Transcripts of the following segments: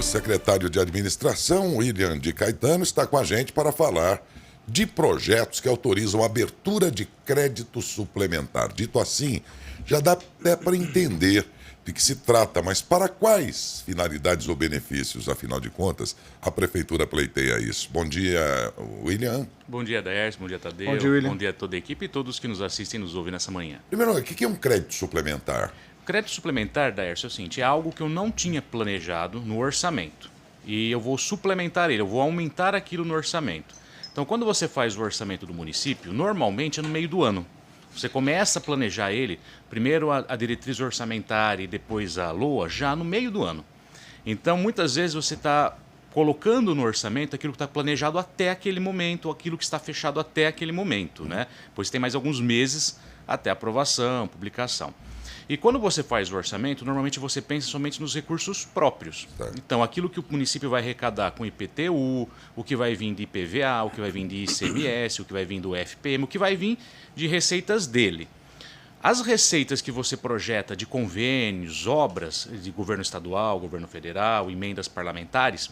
O secretário de Administração, William de Caetano, está com a gente para falar de projetos que autorizam a abertura de crédito suplementar. Dito assim, já dá até para entender de que se trata, mas para quais finalidades ou benefícios, afinal de contas, a Prefeitura pleiteia isso? Bom dia, William. Bom dia, Daércio. Bom dia, Tadeu. Bom dia, William. Bom dia a toda a equipe e todos que nos assistem e nos ouvem nessa manhã. Primeiro, o que é um crédito suplementar? Crédito suplementar, Daércio, é o seguinte, é algo que eu não tinha planejado no orçamento. E eu vou suplementar ele, eu vou aumentar aquilo no orçamento. Então, quando você faz o orçamento do município, normalmente é no meio do ano. Você começa a planejar ele, primeiro a diretriz orçamentária e depois a LOA, já no meio do ano. Então, muitas vezes você está colocando no orçamento aquilo que está planejado até aquele momento, ou aquilo que está fechado até aquele momento, né? Pois tem mais alguns meses até aprovação, publicação. E quando você faz o orçamento, normalmente você pensa somente nos recursos próprios. Certo. Então, aquilo que o município vai arrecadar com IPTU, o que vai vir de IPVA, o que vai vir de ICMS, o que vai vir do FPM, o que vai vir de receitas dele. As receitas que você projeta de convênios, obras de governo estadual, governo federal, emendas parlamentares,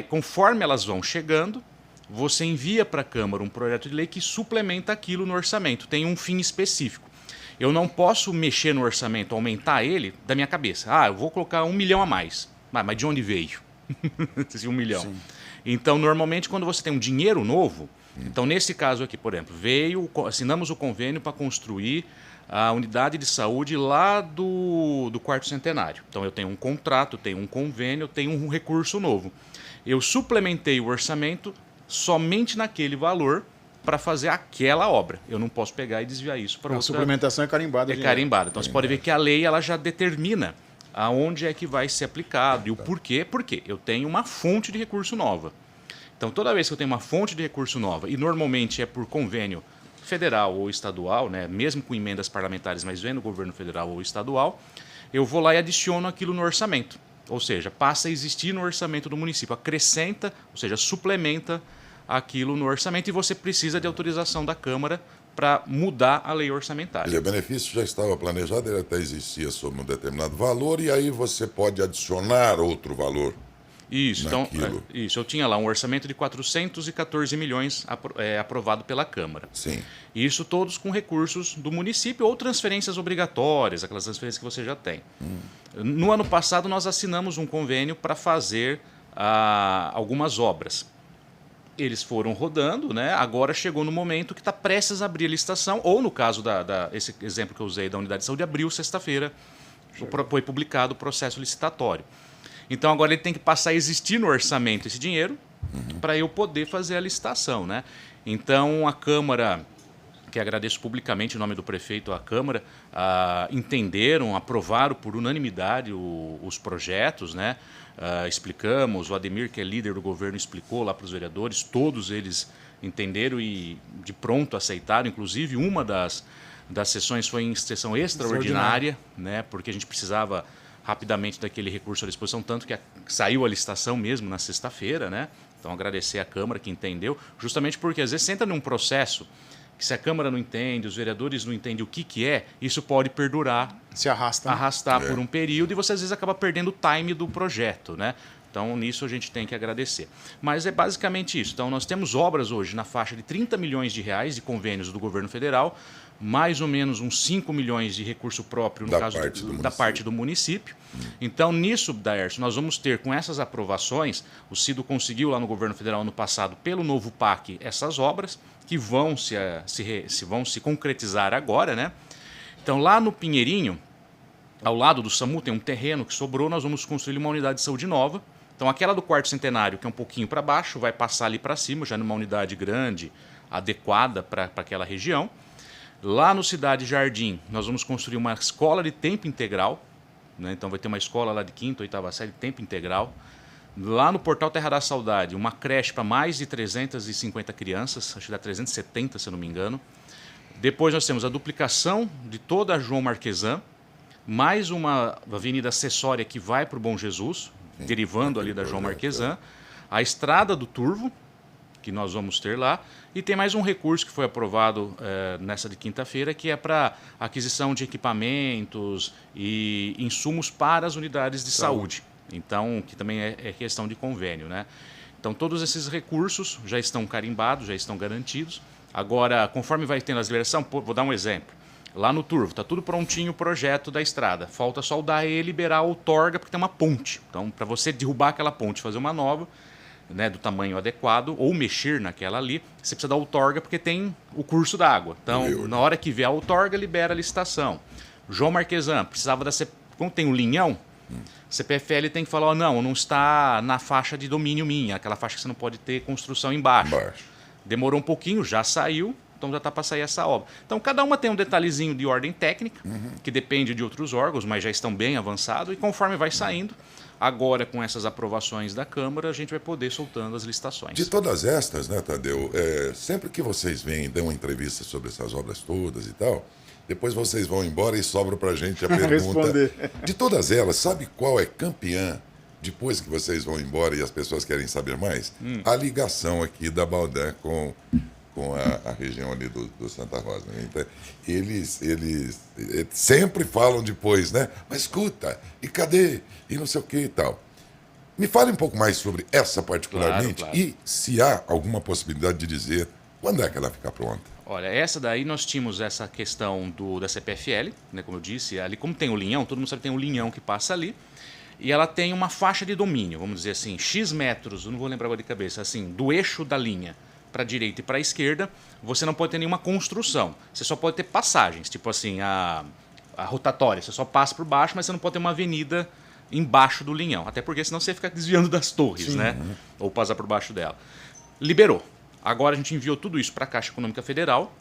conforme elas vão chegando, você envia para a Câmara um projeto de lei que suplementa aquilo no orçamento, tem um fim específico. Eu não posso mexer no orçamento, aumentar ele da minha cabeça. Eu vou colocar 1 milhão a mais. Mas de onde veio? Esse 1 milhão. Sim. Então, normalmente, quando você tem um dinheiro novo, então nesse caso aqui, por exemplo, assinamos o convênio para construir a unidade de saúde lá do quarto centenário. Então eu tenho um contrato, tenho um convênio, tenho um recurso novo. Eu suplementei o orçamento somente naquele valor para fazer aquela obra. Eu não posso pegar e desviar isso para outra. A suplementação é carimbada. É carimbada. Então você pode ver que a lei ela já determina aonde é que vai ser aplicado e o porquê. Porque eu tenho uma fonte de recurso nova. Então toda vez que eu tenho uma fonte de recurso nova, e normalmente é por convênio federal ou estadual, né, mesmo com emendas parlamentares, mas vem do governo federal ou estadual, eu vou lá e adiciono aquilo no orçamento. Ou seja, passa a existir no orçamento do município, acrescenta, ou seja, suplementa aquilo no orçamento e você precisa de autorização da Câmara para mudar a lei orçamentária. O benefício já estava planejado, ele até existia sob um determinado valor e aí você pode adicionar outro valor. Isso, naquilo. Então, eu tinha lá um orçamento de 414 milhões aprovado pela Câmara. Sim. Isso todos com recursos do município ou transferências obrigatórias, aquelas transferências que você já tem. No ano passado, nós assinamos um convênio para fazer algumas obras. Eles foram rodando, né? Agora chegou no momento que está prestes a abrir a licitação, ou no caso esse exemplo que eu usei da unidade de saúde, abriu sexta-feira, foi publicado o processo licitatório. Então agora ele tem que passar a existir no orçamento esse dinheiro para eu poder fazer a licitação, né? Então a Câmara, que agradeço publicamente em nome do prefeito à Câmara, entenderam, aprovaram por unanimidade os projetos, né? Explicamos, o Ademir, que é líder do governo, explicou lá para os vereadores, todos eles entenderam e de pronto aceitaram, inclusive uma das sessões foi em sessão extraordinária, né? Porque a gente precisava rapidamente daquele recurso à disposição, tanto que saiu a licitação mesmo na sexta-feira, né? Então agradecer à Câmara que entendeu, justamente porque às vezes você entra num processo que se a Câmara não entende, os vereadores não entendem o que é, isso pode perdurar, se arrastar por um período e você às vezes acaba perdendo o time do projeto, né? Então nisso a gente tem que agradecer. Mas é basicamente isso. Então nós temos obras hoje na faixa de 30 milhões de reais de convênios do governo federal, mais ou menos uns 5 milhões de recurso próprio no caso da parte do município. Então nisso, Daércio, nós vamos ter com essas aprovações, o Cido conseguiu lá no governo federal ano passado, pelo novo PAC, essas obras que vão se concretizar agora, né? Então lá no Pinheirinho, ao lado do SAMU, tem um terreno que sobrou, nós vamos construir uma unidade de saúde nova. Então aquela do quarto centenário, que é um pouquinho para baixo, vai passar ali para cima, já numa unidade grande, adequada para aquela região. Lá no Cidade Jardim, nós vamos construir uma escola de tempo integral, né? Então vai ter uma escola lá de 5ª, 8ª série de tempo integral. Lá no Portal Terra da Saudade, uma creche para mais de 350 crianças, acho que dá 370, se eu não me engano. Depois nós temos a duplicação de toda a João Marquesan, mais uma avenida acessória que vai para o Bom Jesus, derivando ali da João Marquesan, a Estrada do Turvo, que nós vamos ter lá, e tem mais um recurso que foi aprovado nessa de quinta-feira, que é para aquisição de equipamentos e insumos para as unidades de saúde. Então, que também é questão de convênio, né? Então, todos esses recursos já estão carimbados, já estão garantidos. Agora, conforme vai tendo as liberações, vou dar um exemplo. Lá no Turvo, está tudo prontinho o projeto da estrada. Falta só o DAE liberar a outorga, porque tem uma ponte. Então, para você derrubar aquela ponte, fazer uma nova, né, do tamanho adequado, ou mexer naquela ali, você precisa da outorga, porque tem o curso da água. Então, na hora que vier a outorga, libera a licitação. João Marquesan, precisava da... Como tem o linhão, CPFL tem que falar, não está na faixa de domínio minha, aquela faixa que você não pode ter construção embaixo. Demorou um pouquinho, já saiu, então já está para sair essa obra. Então, cada uma tem um detalhezinho de ordem técnica, que depende de outros órgãos, mas já estão bem avançados, e conforme vai saindo, agora com essas aprovações da Câmara, a gente vai poder soltando as licitações. De todas estas, né, Tadeu, sempre que vocês vêm e dão uma entrevista sobre essas obras todas e tal, depois vocês vão embora e sobra para a gente a pergunta. Responder. De todas elas, sabe qual é campeã, depois que vocês vão embora e as pessoas querem saber mais? A ligação aqui da Baldan com a região ali do Santa Rosa. Né? Então, eles sempre falam depois, né? Mas escuta, e cadê? E não sei o que e tal. Me fale um pouco mais sobre essa particularmente, claro. E se há alguma possibilidade de dizer quando é que ela vai ficar pronta. Olha, essa daí nós tínhamos essa questão da CPFL, né, como eu disse, ali como tem o linhão, todo mundo sabe que tem um linhão que passa ali, e ela tem uma faixa de domínio, vamos dizer assim, X metros, eu não vou lembrar agora de cabeça, assim, do eixo da linha para a direita e para a esquerda, você não pode ter nenhuma construção, você só pode ter passagens, tipo assim, a rotatória, você só passa por baixo, mas você não pode ter uma avenida embaixo do linhão, até porque senão você fica desviando das torres, né, ou passar por baixo dela. Liberou. Agora a gente enviou tudo isso para a Caixa Econômica Federal.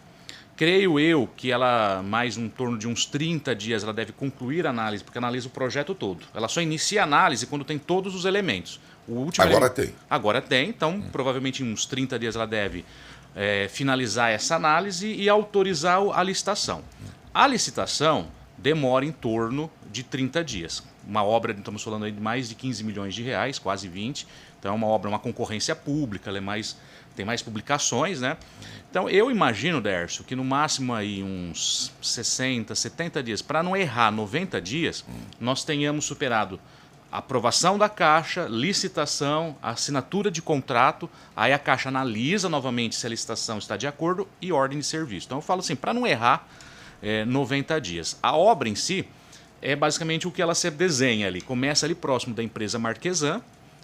Creio eu que ela, mais em torno de uns 30 dias, ela deve concluir a análise, porque analisa o projeto todo. Ela só inicia a análise quando tem todos os elementos. O último tem. Agora tem, então provavelmente em uns 30 dias ela deve finalizar essa análise e autorizar a licitação. A licitação demora em torno de 30 dias. Uma obra, estamos falando aí de mais de 15 milhões de reais, quase 20. Então é uma obra, uma concorrência pública, ela tem mais publicações, né? Então eu imagino, Dércio, que no máximo aí uns 60, 70 dias, para não errar 90 dias, nós tenhamos superado a aprovação da Caixa, licitação, assinatura de contrato, aí a Caixa analisa novamente se a licitação está de acordo e ordem de serviço. Então eu falo assim, para não errar 90 dias. A obra em si é basicamente o que ela se desenha ali, começa ali próximo da empresa Marquesan,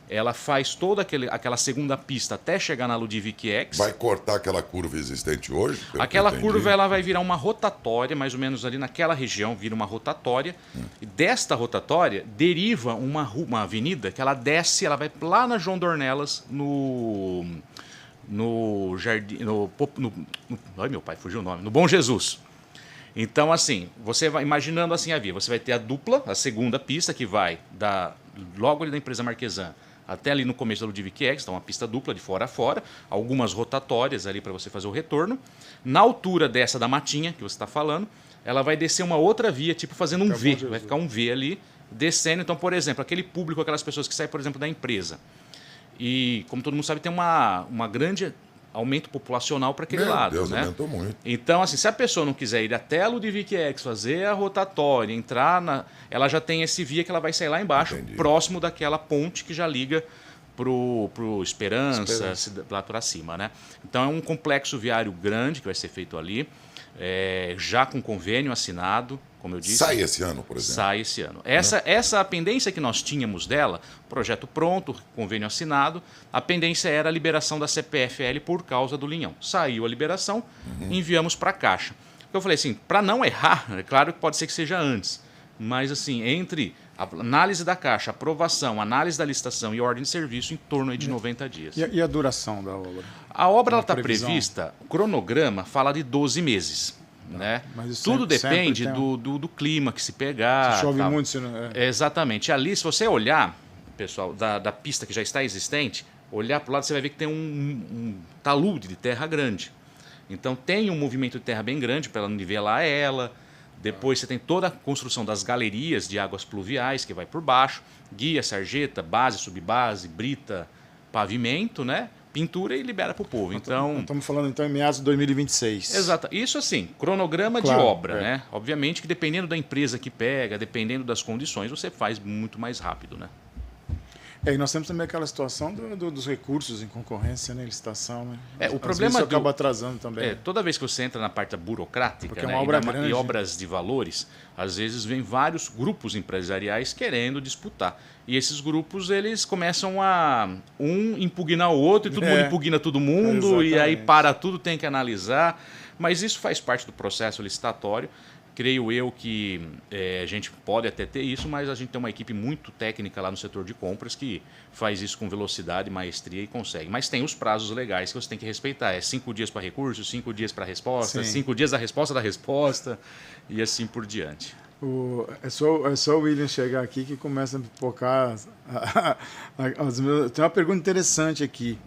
ela faz toda aquela segunda pista até chegar na Ludivic X. Vai cortar aquela curva existente hoje? Aquela curva ela vai virar uma rotatória, mais ou menos ali naquela região, vira uma rotatória. E desta rotatória deriva uma avenida que ela desce, ela vai lá na João Dornelas, no jardim. Ai, meu pai, fugiu o nome. No Bom Jesus. Então, assim, você vai imaginando assim a via. Você vai ter a dupla, a segunda pista, que vai logo ali da empresa Marquesan até ali no começo da Ludivic X, então uma pista dupla de fora a fora, algumas rotatórias ali para você fazer o retorno. Na altura dessa da matinha que você está falando, ela vai descer uma outra via, tipo fazendo um V, vai ficar um V ali, descendo. Então, por exemplo, aquele público, aquelas pessoas que saem, por exemplo, da empresa. E, como todo mundo sabe, tem uma grande aumento populacional para aquele lado. Deus, né? aumentou muito. Então, assim, se a pessoa não quiser ir até a Ludivic X, fazer a rotatória, ela já tem esse via que ela vai sair lá embaixo, próximo daquela ponte que já liga pro Esperança. Lá para cima, né? Então é um complexo viário grande que vai ser feito ali, já com convênio assinado, como eu disse. Sai esse ano, por exemplo? Sai esse ano. Essa a pendência que nós tínhamos dela, projeto pronto, convênio assinado, a pendência era a liberação da CPFL por causa do linhão. Saiu a liberação, enviamos para a Caixa. Eu falei assim, para não errar, é claro que pode ser que seja antes, mas assim, entre a análise da Caixa, aprovação, análise da licitação e ordem de serviço, em torno aí de 90 dias. E a duração da obra? A obra está prevista, o cronograma fala de 12 meses. Né? Mas tudo depende do clima que se pegar. Se chove tal. muito, Exatamente. Ali, se você olhar, pessoal, da pista que já está existente, olhar para o lado, você vai ver que tem um talude de terra grande. Então tem um movimento de terra bem grande para ela nivelar ela. Depois você tem toda a construção das galerias de águas pluviais que vai por baixo, guia, sarjeta, base, subbase, brita, pavimento, né? Pintura e libera para o povo. Então, estamos falando então em meados de 2026. Exato. Isso assim, cronograma de obra, né? Obviamente que dependendo da empresa que pega, dependendo das condições, você faz muito mais rápido, né? E nós temos também aquela situação dos recursos em concorrência, né, licitação, né? O Às problema vezes isso acaba atrasando também. toda vez que você entra na parte burocrática, Porque é né, uma obra e grande. obras de valores, às vezes vem vários grupos empresariais querendo disputar. E esses grupos, eles começam a impugnar o outro, e todo mundo impugna todo mundo, e aí Exatamente. para tudo, tem que analisar. Mas isso faz parte do processo licitatório. Creio eu que a gente pode até ter isso, mas a gente tem uma equipe muito técnica lá no setor de compras que faz isso com velocidade, maestria e consegue. Mas tem os prazos legais que você tem que respeitar. É 5 dias para recurso, 5 dias para resposta, Sim. 5 dias da resposta e assim por diante. É só o William chegar aqui que começa a pipocar. Tem uma pergunta interessante aqui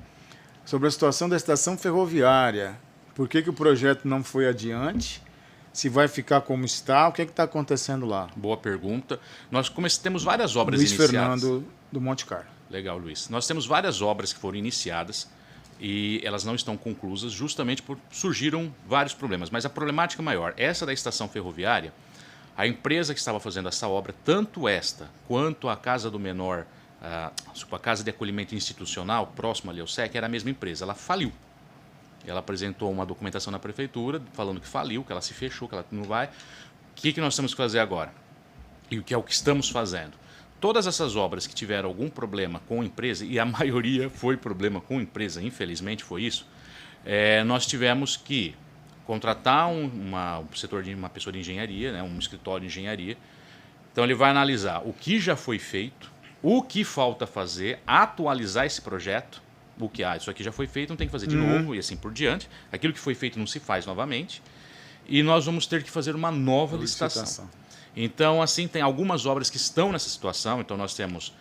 sobre a situação da estação ferroviária. Por que o projeto não foi adiante? Se vai ficar como está, o que está acontecendo lá? Boa pergunta. Nós temos várias obras Luiz iniciadas. Fernando do Monte Carlo. Legal, Luiz. Nós temos várias obras que foram iniciadas e elas não estão conclusas justamente por surgiram vários problemas. Mas a problemática maior, essa da estação ferroviária, a empresa que estava fazendo essa obra, tanto esta quanto a Casa do Menor, a Casa de Acolhimento Institucional, próxima ali ao SEC, era a mesma empresa. Ela faliu. Ela apresentou uma documentação na prefeitura falando que faliu, que ela se fechou, que ela não vai. O que nós temos que fazer agora? E o que é o que estamos fazendo? Todas essas obras que tiveram algum problema com a empresa, e a maioria foi problema com a empresa, infelizmente foi isso, nós tivemos que contratar uma pessoa de engenharia, né, um escritório de engenharia. Então ele vai analisar o que já foi feito, o que falta fazer, atualizar esse projeto. Isso aqui já foi feito, não tem que fazer de novo e assim por diante. Aquilo que foi feito não se faz novamente. E nós vamos ter que fazer uma nova licitação. Então, assim, tem algumas obras que estão nessa situação. Então, nós temos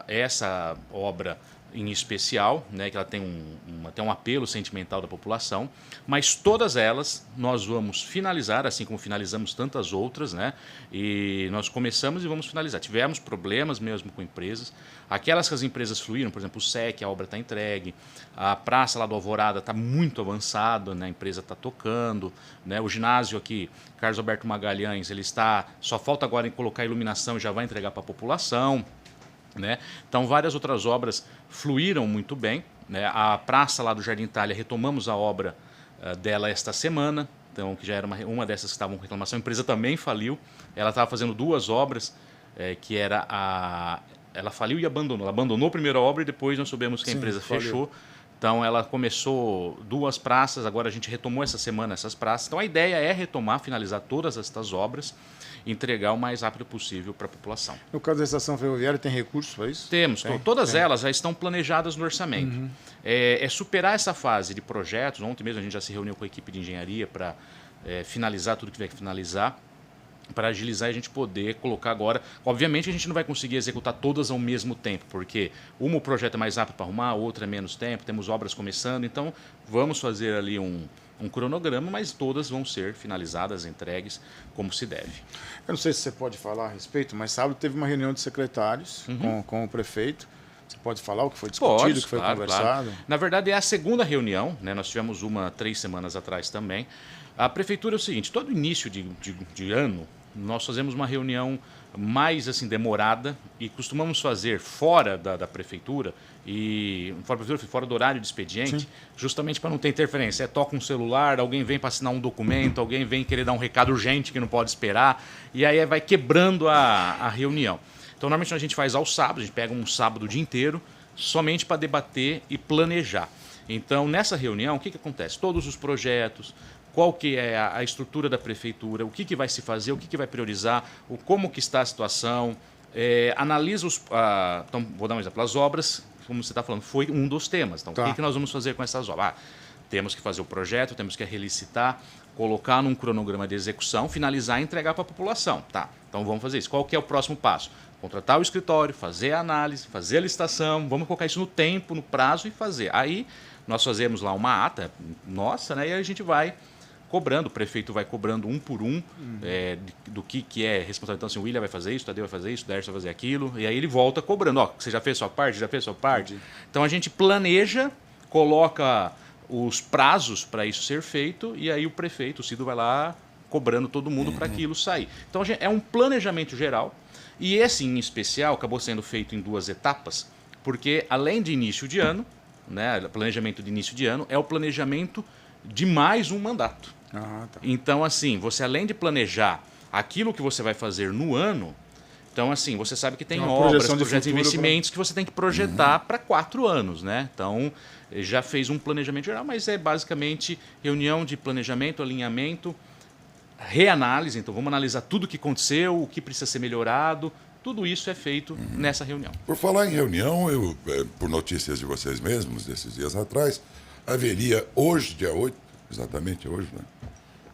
essa obra em especial, né, que ela tem um apelo sentimental da população, mas todas elas nós vamos finalizar, assim como finalizamos tantas outras, né, e nós começamos e vamos finalizar. Tivemos problemas mesmo com empresas, aquelas que as empresas fluíram, por exemplo, o SEC, a obra está entregue, a praça lá do Alvorada está muito avançada, né, a empresa está tocando, né, o ginásio aqui, Carlos Alberto Magalhães, só falta agora em colocar a iluminação e já vai entregar para a população. Né? Então, várias outras obras fluíram muito bem. Né? A praça lá do Jardim Itália, retomamos a obra dela esta semana, então, que já era uma dessas que estavam com reclamação. A empresa também faliu. Ela estava fazendo duas obras, que era ela faliu e abandonou. Ela abandonou a primeira obra e depois nós soubemos que a empresa fechou. Então, ela começou duas praças, agora a gente retomou essa semana essas praças. Então, a ideia é retomar, finalizar todas estas obras, entregar o mais rápido possível para a população. No caso da estação ferroviária, tem recursos para isso? Temos. Todas elas já estão planejadas no orçamento. Uhum. É superar essa fase de projetos. Ontem mesmo a gente já se reuniu com a equipe de engenharia para finalizar tudo que tiver que finalizar, para agilizar e a gente poder colocar agora. Obviamente a gente não vai conseguir executar todas ao mesmo tempo, porque o projeto é mais rápido para arrumar, outra é menos tempo, temos obras começando, então vamos fazer ali um cronograma, mas todas vão ser finalizadas, entregues, como se deve. Eu não sei se você pode falar a respeito, mas sábado teve uma reunião de secretários com o prefeito. Você pode falar o que foi discutido, o que foi conversado? Claro. Na verdade, é a segunda reunião, né? Nós tivemos uma 3 semanas atrás também. A prefeitura é o seguinte, todo início de ano, nós fazemos uma reunião mais assim demorada e costumamos fazer fora da prefeitura e fora do horário de expediente, justamente para não ter interferência. Toca um celular, alguém vem para assinar um documento, alguém vem querer dar um recado urgente que não pode esperar, e aí vai quebrando a reunião. Então, normalmente a gente faz aos sábados, a gente pega um sábado o dia inteiro, somente para debater e planejar. Então, nessa reunião, o que acontece? Todos os projetos, qual que é a estrutura da prefeitura, o que vai se fazer, o que vai priorizar, como que está a situação, analisa então, vou dar um exemplo, as obras, como você está falando, foi um dos temas. Então, o que nós vamos fazer com essas obras? Temos que fazer o projeto, temos que relicitar, colocar num cronograma de execução, finalizar e entregar para a população. Tá, então vamos fazer isso. Qual que é o próximo passo? Contratar o escritório, fazer a análise, fazer a licitação, vamos colocar isso no tempo, no prazo e fazer. Aí nós fazemos lá uma ata nossa, né, e a gente vai cobrando, o prefeito vai cobrando um por um do que é responsável. Então, assim, o William vai fazer isso, o Tadeu vai fazer isso, o Derson vai fazer aquilo, e aí ele volta cobrando. Ó, você já fez sua parte? Já fez sua parte? Então, a gente planeja, coloca os prazos para isso ser feito, e aí o prefeito, o Cido, vai lá cobrando todo mundo para aquilo sair. Então, é um planejamento geral. E esse, em especial, acabou sendo feito em 2 etapas, porque além de início de ano, né, planejamento de início de ano, é o planejamento de mais um mandato. Ah, tá. Então, assim, você além de planejar aquilo que você vai fazer no ano, então, assim, você sabe que tem Uma obras, projeção de projetos de futuro investimentos que você tem que projetar para 4 anos, né? Então, já fez um planejamento geral, mas é basicamente reunião de planejamento, alinhamento, reanálise. Então, vamos analisar tudo o que aconteceu, o que precisa ser melhorado. Tudo isso é feito nessa reunião. Por falar em reunião, por notícias de vocês mesmos, desses dias atrás, haveria hoje, dia 8, exatamente hoje, né?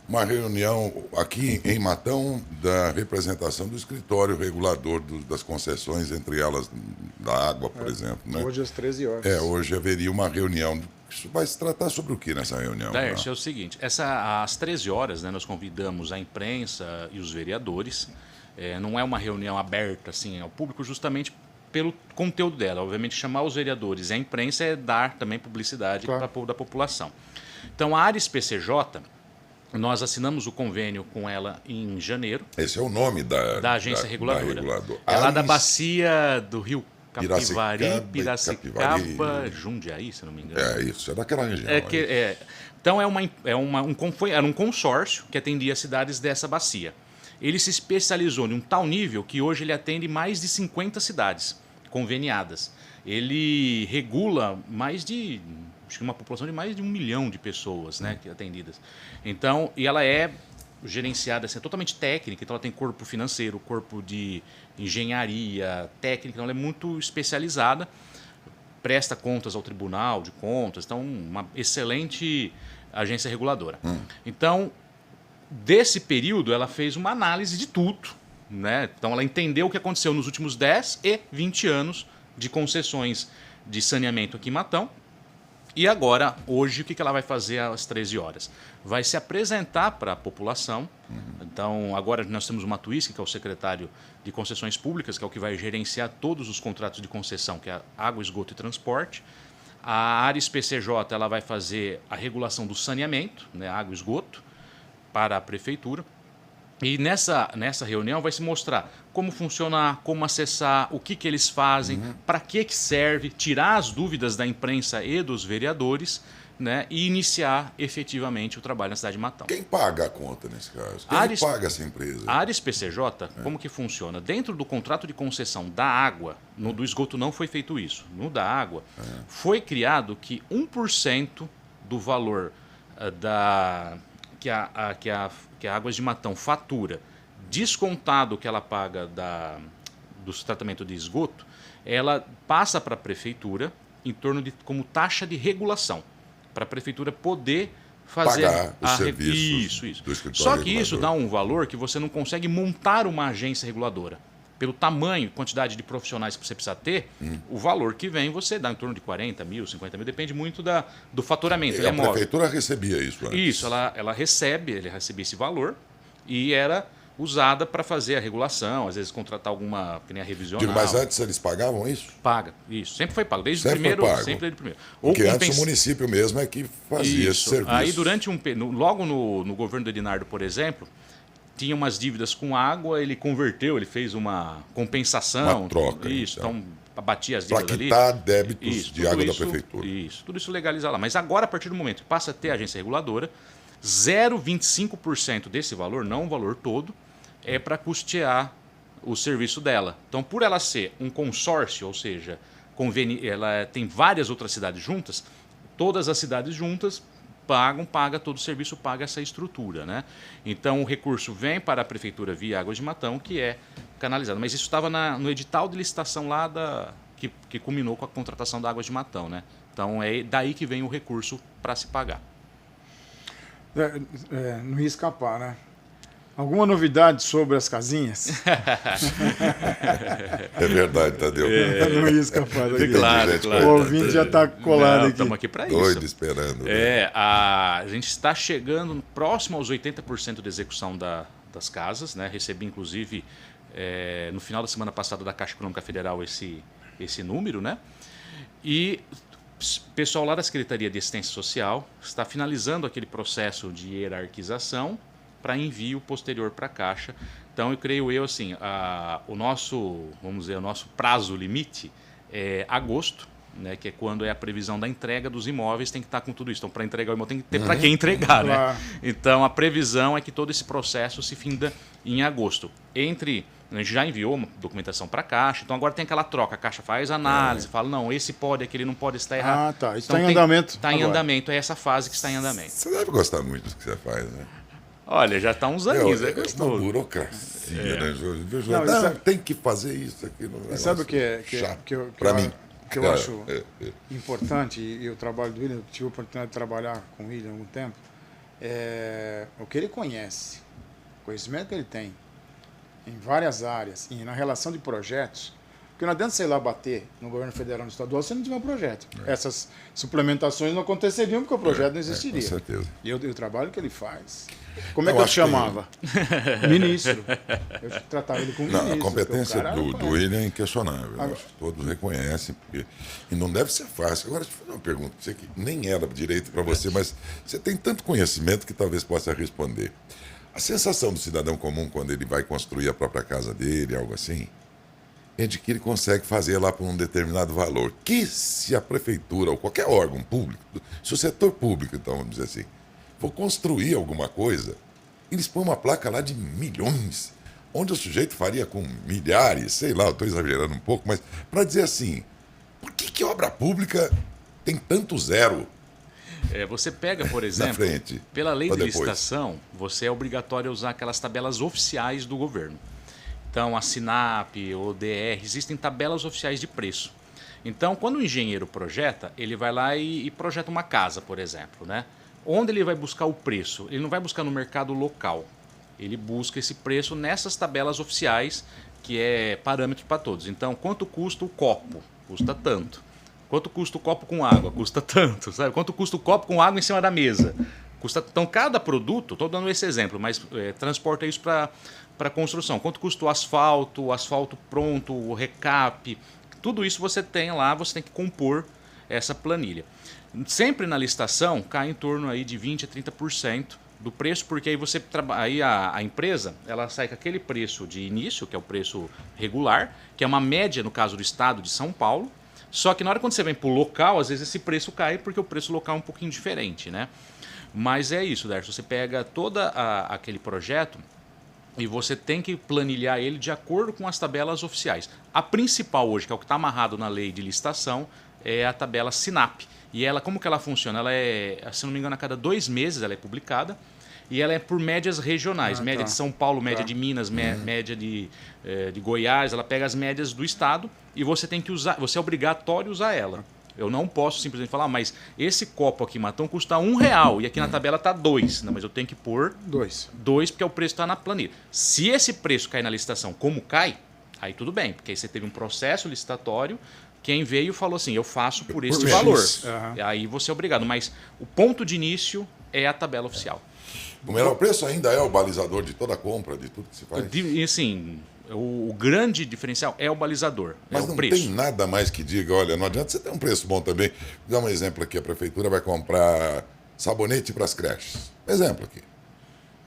Uma reunião aqui em Matão da representação do escritório regulador das concessões, entre elas da água, por exemplo. Né? Hoje às 13 horas. Hoje haveria uma reunião. Isso vai se tratar sobre o que nessa reunião? Laércio, é o seguinte, às 13 horas, né, nós convidamos a imprensa e os vereadores. Não é uma reunião aberta assim, ao público justamente pelo conteúdo dela. Obviamente, chamar os vereadores e a imprensa é dar também publicidade para a população. Então, a Ares PCJ, nós assinamos o convênio com ela em janeiro. Esse é o nome da agência reguladora. É lá Ares... da bacia do Rio Capivari, Piracicaba, Jundiaí, se não me engano. É isso, é daquela região. Então, era um consórcio que atendia as cidades dessa bacia. Ele se especializou em um tal nível que hoje ele atende mais de 50 cidades conveniadas. Ele regula acho que uma população de mais de 1 milhão de pessoas, né, atendidas. Então, e ela é gerenciada assim, totalmente técnica, então ela tem corpo financeiro, corpo de engenharia, técnica, então ela é muito especializada, presta contas ao Tribunal de Contas, então uma excelente agência reguladora. Então, desse período, ela fez uma análise de tudo, né? Então, ela entendeu o que aconteceu nos últimos 10 e 20 anos de concessões de saneamento aqui em Matão. E agora, hoje, o que ela vai fazer às 13 horas? Vai se apresentar para a população. Então, agora nós temos o Matuísque, que é o secretário de Concessões Públicas, que é o que vai gerenciar todos os contratos de concessão, que é água, esgoto e transporte. A Ares PCJ ela vai fazer a regulação do saneamento, né, água e esgoto, para a prefeitura. E nessa reunião vai se mostrar como funcionar, como acessar, o que eles fazem, para que serve, tirar as dúvidas da imprensa e dos vereadores, né, e iniciar efetivamente o trabalho na cidade de Matão. Quem paga a conta nesse caso? Quem paga essa empresa? A Ares PCJ, como que funciona? Dentro do contrato de concessão da água, do esgoto não foi feito isso, no da água, foi criado que 1% do valor que a Águas de Matão fatura, descontado o que ela paga do tratamento de esgoto, ela passa para a prefeitura em torno de como taxa de regulação, para a prefeitura poder fazer pagar os serviços isso. do escritório Só que regulador. isso dá um valor que você não consegue montar uma agência reguladora. Pelo tamanho, quantidade de profissionais que você precisa ter, o valor que vem você dá em torno de 40 mil, 50 mil, depende muito do faturamento. E a prefeitura recebia isso antes? Isso, ele recebia esse valor e era usada para fazer a regulação, às vezes contratar alguma, que nem a revisional. Mas antes eles pagavam isso? Paga, isso. Sempre foi pago, desde sempre o primeiro. Pago. Sempre desde o primeiro. Porque antes o município mesmo é que fazia esse serviço. Aí logo no governo do Edinardo, por exemplo, tinha umas dívidas com água, ele converteu, ele fez uma compensação. Uma troca. Isso, então abatia as dívidas ali. Para quitar débitos de água da prefeitura. Isso, tudo isso legaliza lá. Mas agora, a partir do momento que passa a ter agência reguladora, 0,25% desse valor, não o valor todo, é para custear o serviço dela. Então, por ela ser um consórcio, ou seja, ela tem várias outras cidades juntas, todas as cidades juntas paga todo o serviço, paga essa estrutura, né? Então, o recurso vem para a prefeitura via Águas de Matão, que é canalizado. Mas isso estava no edital de licitação lá que culminou com a contratação da Águas de Matão, né? Então, é daí que vem o recurso para se pagar. Não ia escapar, né? Alguma novidade sobre as casinhas? É verdade, Tadeu. Não ia escapar daqui. Claro. O ouvinte já está colado aqui. Estamos aqui para isso. Doido esperando. Né? A gente está chegando próximo aos 80% de execução das casas, né? Recebi, inclusive, no final da semana passada da Caixa Econômica Federal esse número, né? E o pessoal lá da Secretaria de Assistência Social está finalizando aquele processo de hierarquização para envio posterior para a Caixa Então, eu creio assim, o nosso prazo limite é agosto, né, que é quando é a previsão da entrega dos imóveis, tem que estar com tudo isso. Então, para entregar o imóvel, tem que ter para quem entregar, Claro. né? Então, a previsão é que todo esse processo se finda em agosto. A gente já enviou uma documentação para a Caixa, então agora tem aquela troca. A Caixa faz análise, fala, não, esse pode, aquele não pode, está errado. Ah, tá. Isso Então, está em andamento. Está em andamento, é essa fase que está em andamento. Você deve gostar muito do que você faz, né? Olha, já está uns aninhos, é uma gostoso. burocracia, né? Não, sabe- tem que fazer isso aqui. E sabe o que é chato para mim. que eu acho importante, e o trabalho do William, eu tive a oportunidade de trabalhar com o William há algum tempo, é o que ele conhece, o conhecimento que ele tem em várias áreas e na relação de projetos, porque não adianta, sei lá, bater no governo federal e no estadual se não tiver um projeto. Essas suplementações não aconteceriam porque o projeto não existiria. Com certeza. E o trabalho que ele faz. Como é Eu que eu acho chamava? Ministro. Eu tratava ele como Não, ministro. a competência porque o cara do conhece. William é inquestionável. Eu acho que todos reconhecem. E não deve ser fácil. Agora, deixa eu fazer uma pergunta para você que nem era direito para você, mas você tem tanto conhecimento que talvez possa responder. A sensação do cidadão comum quando ele vai construir a própria casa dele, algo assim, é de que ele consegue fazer lá por um determinado valor. Que se a prefeitura ou qualquer órgão público, se o setor público, então, vamos dizer assim, for construir alguma coisa, eles põem uma placa lá de milhões, onde o sujeito faria com milhares, sei lá, eu estou exagerando um pouco, mas para dizer assim, por que obra pública tem tanto zero Você pega, por na exemplo, frente? pela lei ou de depois? licitação, você é obrigatório a usar aquelas tabelas oficiais do governo. Então, a SINAP, o DR, existem tabelas oficiais de preço. Então, quando o engenheiro projeta, ele vai lá e projeta uma casa, por exemplo, né? Onde ele vai buscar o preço? Ele não vai buscar no mercado local. Ele busca esse preço nessas tabelas oficiais, que é parâmetro para todos. Então, quanto custa o copo? Custa tanto. Quanto custa o copo com água? Custa tanto. Sabe? Quanto custa o copo com água em cima da mesa? Então, cada produto, estou dando esse exemplo, mas transporta isso para construção. Quanto custa o asfalto pronto, o recap, tudo isso você tem lá, você tem que compor essa planilha. Sempre na licitação cai em torno aí de 20% a 30% do preço, porque aí a empresa ela sai com aquele preço de início, que é o preço regular, que é uma média no caso do estado de São Paulo, só que na hora quando você vem para o local, às vezes esse preço cai porque o preço local é um pouquinho diferente, né? Mas é isso, Darcio, você pega todo aquele projeto e você tem que planilhar ele de acordo com as tabelas oficiais. A principal hoje, que é o que está amarrado na lei de licitação, é a tabela SINAP. E ela, como que ela funciona? Ela é, se não me engano, a cada 2 meses ela é publicada e ela é por médias regionais. Média de São Paulo, média de Minas, média de Goiás. Ela pega as médias do estado e você tem que usar, você é obrigatório usar ela. Eu não posso simplesmente falar, mas esse copo aqui, Matão, custa R$1 e aqui na tabela está 2. Não, mas eu tenho que pôr 2 porque o preço está na planilha. Se esse preço cair na licitação como cai, aí tudo bem, porque aí você teve um processo licitatório, quem veio falou assim, eu faço por este valor. Aí você é obrigado, mas o ponto de início é a tabela oficial. O menor preço ainda é o balizador de toda a compra, de tudo que se faz? E assim, o grande diferencial é o balizador, Mas é o não preço. tem nada mais que diga, olha, não adianta você ter um preço bom também. Vou dar um exemplo aqui, a prefeitura vai comprar sabonete para as creches. Exemplo aqui.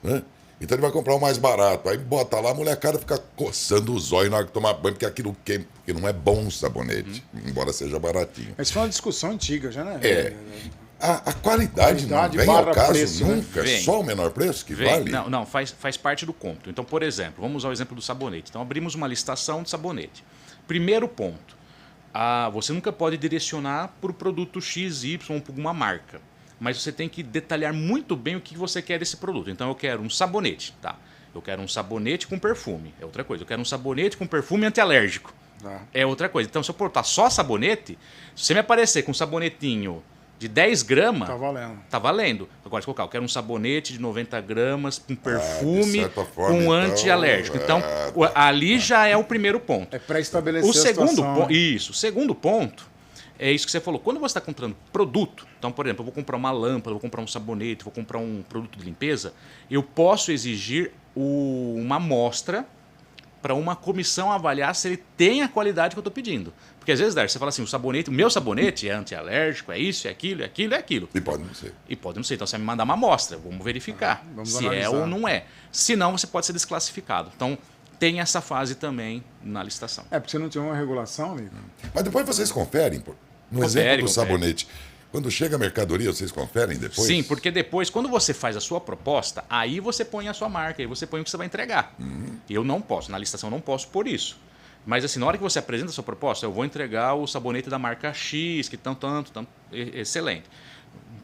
Né? Então ele vai comprar o mais barato, aí bota lá, a molecada fica coçando o zóio na hora de tomar banho, porque aquilo queima, porque não é bom o sabonete, embora seja baratinho. Mas foi uma discussão antiga já, né? A qualidade não vem ao caso preço, nunca, né? Só o menor preço que vale? Não, faz parte do conto. Então, por exemplo, vamos usar o exemplo do sabonete. Então, abrimos uma licitação de sabonete. Primeiro ponto, você nunca pode direcionar para o produto X, Y ou para alguma marca. Mas você tem que detalhar muito bem o que você quer desse produto. Então, eu quero um sabonete, tá? Eu quero um sabonete com perfume, é outra coisa. Eu quero um sabonete com perfume antialérgico, é outra coisa. Então, se eu botar só sabonete, se você me aparecer com um sabonetinho de 10 gramas, tá valendo. Agora, se colocar, eu quero um sabonete de 90 gramas com perfume, com antialérgico. Então, ali já é o primeiro ponto. É pré-estabelecer o segundo ponto. Isso. O segundo ponto é isso que você falou. Quando você está comprando produto, então, por exemplo, eu vou comprar uma lâmpada, vou comprar um sabonete, vou comprar um produto de limpeza, eu posso exigir uma amostra para uma comissão avaliar se ele tem a qualidade que eu estou pedindo. Porque às vezes, Darcy, você fala assim, o meu sabonete é antialérgico, é isso, é aquilo, é aquilo, é aquilo. E pode não ser. E pode não ser. Então você vai me mandar uma amostra, vamos verificar Vamos se analisar. é ou não é. Se não, você pode ser desclassificado. Então tem essa fase também na licitação. Porque você não tinha uma regulação, amigo? Mas depois vocês conferem, pô. No exemplo do sabonete. Quando chega a mercadoria, vocês conferem depois? Sim, porque depois, quando você faz a sua proposta, aí você põe a sua marca, aí você põe o que você vai entregar. Eu não posso, na licitação eu não posso por isso. Mas assim, na hora que você apresenta a sua proposta, eu vou entregar o sabonete da marca X, que tanto, excelente.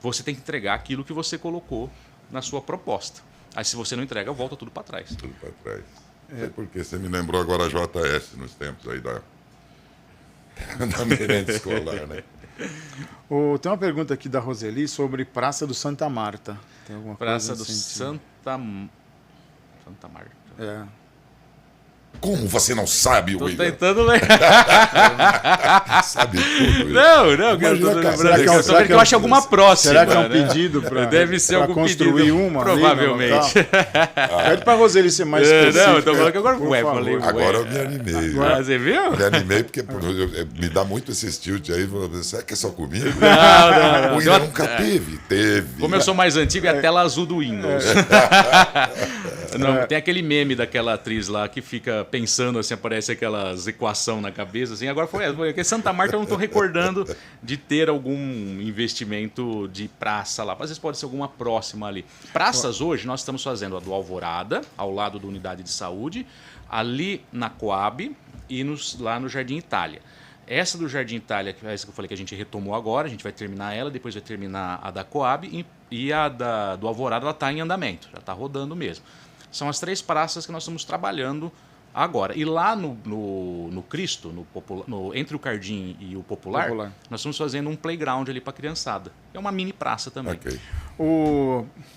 Você tem que entregar aquilo que você colocou na sua proposta. Aí se você não entrega, volta tudo para trás. Tudo para trás. É porque você me lembrou agora a JS nos tempos aí da merenda escolar, né? Tem uma pergunta aqui da Roseli sobre Praça do Santa Marta. Tem alguma Praça coisa do assim? Santa Marta. É. Como você não sabe, Tô William? tentando ler. Sabe tudo. Não, cara, eu tô Imagina, cara, lembrando. será que é um- Eu tô vendo que eu acho alguma próxima. Será que é um né? pedido para Deve ser algum construir pedido, uma? provavelmente. Pede para a Roseli ser mais específica. Não, eu tô falando que agora... por Ué, favor. falei... Agora eu me animei. Ah, você viu? Me animei porque me dá muito esse tilt aí. Será que é só comigo? Não. O William nunca teve. Teve. Como eu sou mais antigo, é a tela azul do Windows. Não, tem aquele meme daquela atriz lá que fica pensando assim, aparece aquelas equação na cabeça, assim. Agora foi essa. Porque Santa Marta eu não estou recordando de ter algum investimento de praça lá. Às vezes pode ser alguma próxima ali. Praças hoje, nós estamos fazendo a do Alvorada, ao lado da unidade de saúde, ali na Coab e lá no Jardim Itália. Essa do Jardim Itália, que é essa que eu falei que a gente retomou agora, a gente vai terminar ela, depois vai terminar a da Coab e a do Alvorada ela está em andamento, já está rodando mesmo. São as 3 praças que nós estamos trabalhando agora. E lá no Cristo, entre o Cardim e o Popular, nós estamos fazendo um playground ali para a criançada. É uma mini praça também. Ok.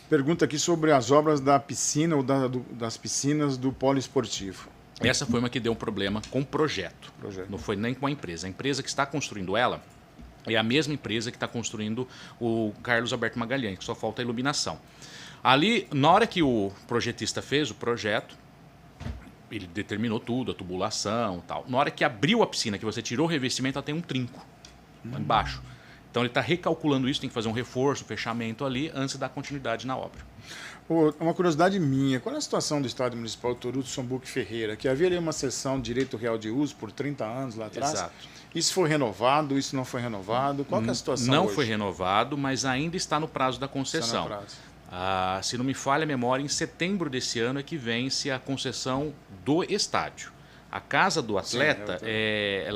Pergunta aqui sobre as obras da piscina ou das piscinas do polo esportivo. Essa foi uma que deu um problema com o projeto. Não foi nem com a empresa. A empresa que está construindo ela é a mesma empresa que está construindo o Carlos Alberto Magalhães, que só falta a iluminação. Ali, na hora que o projetista fez o projeto, ele determinou tudo, a tubulação e tal. Na hora que abriu a piscina, que você tirou o revestimento, ela tem um trinco lá embaixo. Então ele está recalculando isso, tem que fazer um reforço, um fechamento ali, antes de dar continuidade na obra. Uma curiosidade minha, qual é a situação do Estádio Municipal Toruto Sombuque Ferreira? Que havia ali uma sessão de direito real de uso por 30 anos lá atrás. Exato. Isso foi renovado, isso não foi renovado? Qual que é a situação Não hoje? foi renovado, mas ainda está no prazo da concessão. Está no prazo. Se não me falha a memória, em setembro desse ano é que vence a concessão do estádio. A casa do atleta é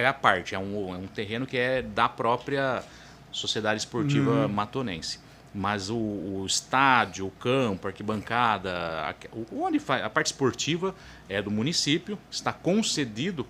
a parte, é um terreno que é da própria Sociedade Esportiva Matonense. Mas o estádio, o campo, a arquibancada, a parte esportiva é do município, está concedido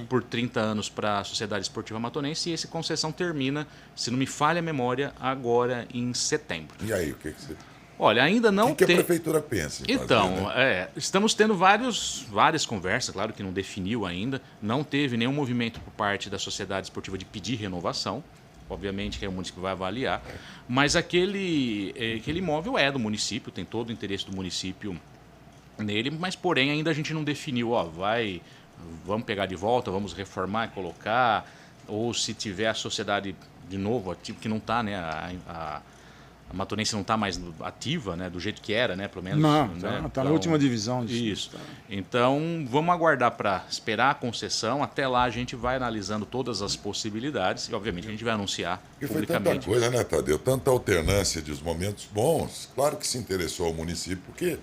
por 30 anos para a Sociedade Esportiva Matonense e essa concessão termina, se não me falha a memória, agora em setembro. E aí, o que você... Olha, ainda não O que a prefeitura pensa em Então, fazer, né? estamos tendo várias conversas, claro que não definiu ainda, não teve nenhum movimento por parte da Sociedade Esportiva de pedir renovação, obviamente que o município vai avaliar, mas aquele imóvel é do município, tem todo o interesse do município nele, mas porém ainda a gente não definiu, vamos pegar de volta, vamos reformar e colocar, ou se tiver a sociedade de novo, que não está, né, a Matonense não está mais ativa, né, do jeito que era, né, pelo menos. Não, né? está na última divisão. Isso. Então, vamos aguardar para esperar a concessão. Até lá a gente vai analisando todas as possibilidades e, obviamente, a gente vai anunciar Porque foi tanta publicamente. coisa, né, Tadeu? Tanta alternância de momentos bons. Claro que se interessou ao município, porque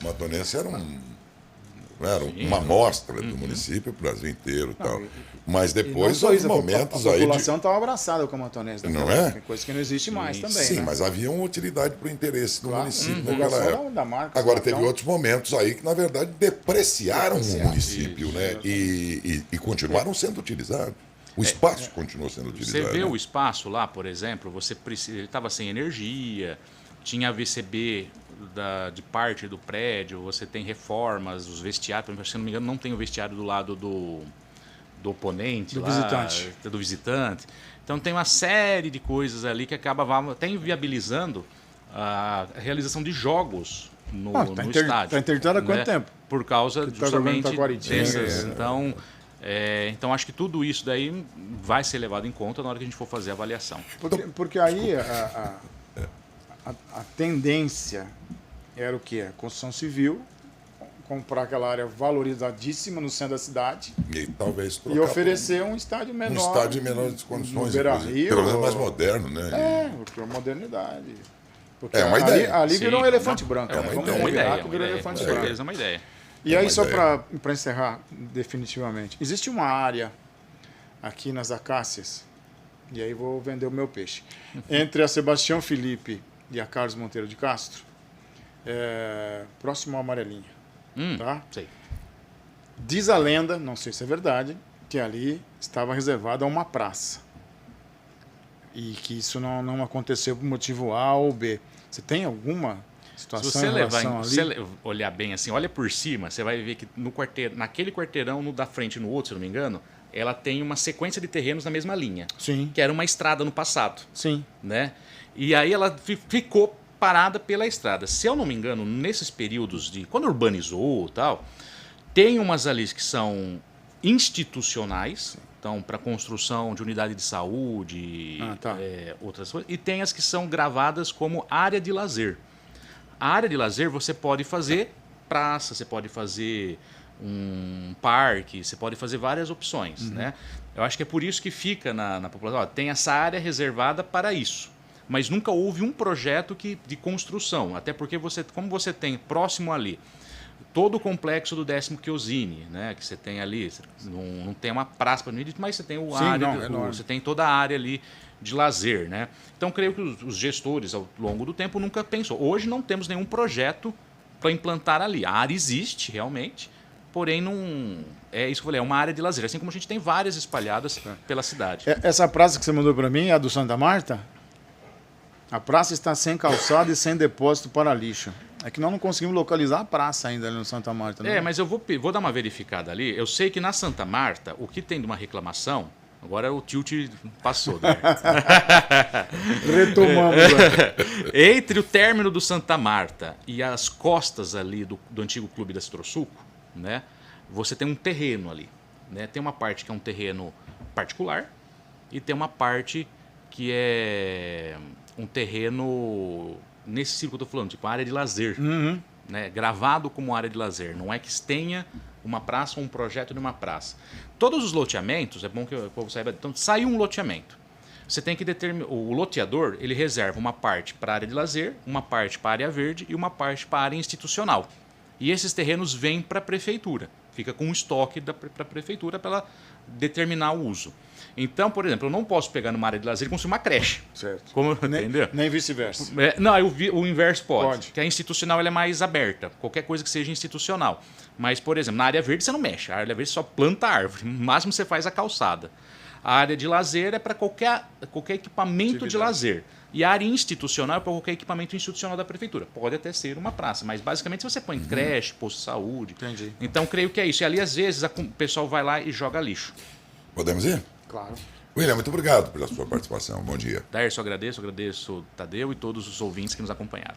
Matonense era uma amostra do município, o Brasil inteiro e tal. Mas depois, os momentos a aí... população estava abraçada com a Matonense. Não é? Tem coisa que não existe mais também. Sim, né? mas havia uma utilidade para o interesse do município naquela Só época. da marca, Agora, só, teve então- outros momentos aí que, na verdade, depreciaram o município, né? E continuaram sendo utilizados. O espaço continuou sendo Você utilizado. vê né? o espaço lá, por exemplo, ele estava sem energia, tinha VCB de parte do prédio, você tem reformas, os vestiários, se não me engano, não tem o vestiário do lado do oponente, do visitante. Então tem uma série de coisas ali que acaba até inviabilizando a realização de jogos no Tá estádio. Está interditado há quanto tempo? Por causa Que tá jogando justamente Taquaritinga. dessas. Então, acho que tudo isso daí vai ser levado em conta na hora que a gente for fazer a avaliação. Porque aí a tendência era o quê? A construção civil, comprar aquela área valorizadíssima no centro da cidade E talvez e trocar oferecer um estádio por menor. um estádio de menores condições, Beira-Rio, pelo menos mais moderno, né? Porque a modernidade. Porque É uma ideia. ali virou um Sim, elefante não, branco. é uma né? ideia. Vamos É uma combinar ideia, que com virou elefante branco. certeza é uma ideia. E É aí, uma só ideia. para encerrar definitivamente, existe uma área aqui nas Acácias, e aí vou vender o meu peixe, entre a Sebastião Felipe e a Carlos Monteiro de Castro, próximo ao Amarelinha. Tá? Sei. Diz a lenda, não sei se é verdade, que ali estava reservada a uma praça. E que isso não aconteceu por motivo A ou B. Você tem alguma Se situação você em relação olhar bem assim, olha por cima, você vai ver que naquele quarteirão, no da frente e no outro, se eu não me engano, ela tem uma sequência de terrenos na mesma linha, Sim, que era uma estrada no passado, sim. né? E aí ela ficou parada pela estrada. Se eu não me engano, nesses períodos de quando urbanizou e tal, tem umas ali que são institucionais, então para construção de unidade de saúde, Tá. outras coisas, e tem as que são gravadas como área de lazer. A área de lazer você pode fazer praça, você pode fazer um parque, você pode fazer várias opções, né? Eu acho que é por isso que fica na população, ó, tem essa área reservada para isso. Mas nunca houve um projeto de construção, até porque como você tem próximo ali todo o complexo do 10º Chiosini, né, que você tem ali, não tem uma praça para mim, mas você tem você tem toda a área ali de lazer, né? Então creio que os gestores ao longo do tempo nunca pensou. Hoje não temos nenhum projeto para implantar ali. A área existe realmente, porém não é isso que eu falei, é uma área de lazer, assim como a gente tem várias espalhadas pela cidade. Essa praça que você mandou para mim é a do Santa Marta? A praça está sem calçada e sem depósito para lixo. É que nós não conseguimos localizar a praça ainda ali no Santa Marta. Né? Mas eu vou dar uma verificada ali. Eu sei que na Santa Marta, o que tem de uma reclamação, agora o tilt passou. Né? Retomamos. Entre o término do Santa Marta e as costas ali do antigo clube da Citrosuco, né, você tem um terreno ali. Né? Tem uma parte que é um terreno particular e tem uma parte que é um terreno nesse círculo que eu estou falando, tipo área de lazer, né? Gravado como área de lazer. Não é que tenha uma praça ou um projeto de uma praça. Todos os loteamentos, é bom que o povo saiba, então saiu um loteamento. Você tem que determinar, o loteador ele reserva uma parte para área de lazer, uma parte para área verde e uma parte para área institucional. E esses terrenos vêm para a prefeitura. Fica com um estoque para a prefeitura para ela determinar o uso. Então, por exemplo, eu não posso pegar numa área de lazer e construir uma creche. Certo. Entendeu? Nem vice-versa. Não, o inverso pode. Pode. Que a institucional ela é mais aberta. Qualquer coisa que seja institucional. Mas, por exemplo, na área verde você não mexe. A área verde só planta árvore. No máximo você faz a calçada. A área de lazer é para qualquer equipamento de lazer. E a área institucional é para qualquer equipamento institucional da prefeitura. Pode até ser uma praça, mas basicamente você põe creche, posto de saúde. Entendi. Então, creio que é isso. E ali, às vezes, o pessoal vai lá e joga lixo. Podemos ir? Claro. William, muito obrigado pela sua participação. Bom dia. Daírcio, eu agradeço, Tadeu e todos os ouvintes que nos acompanharam.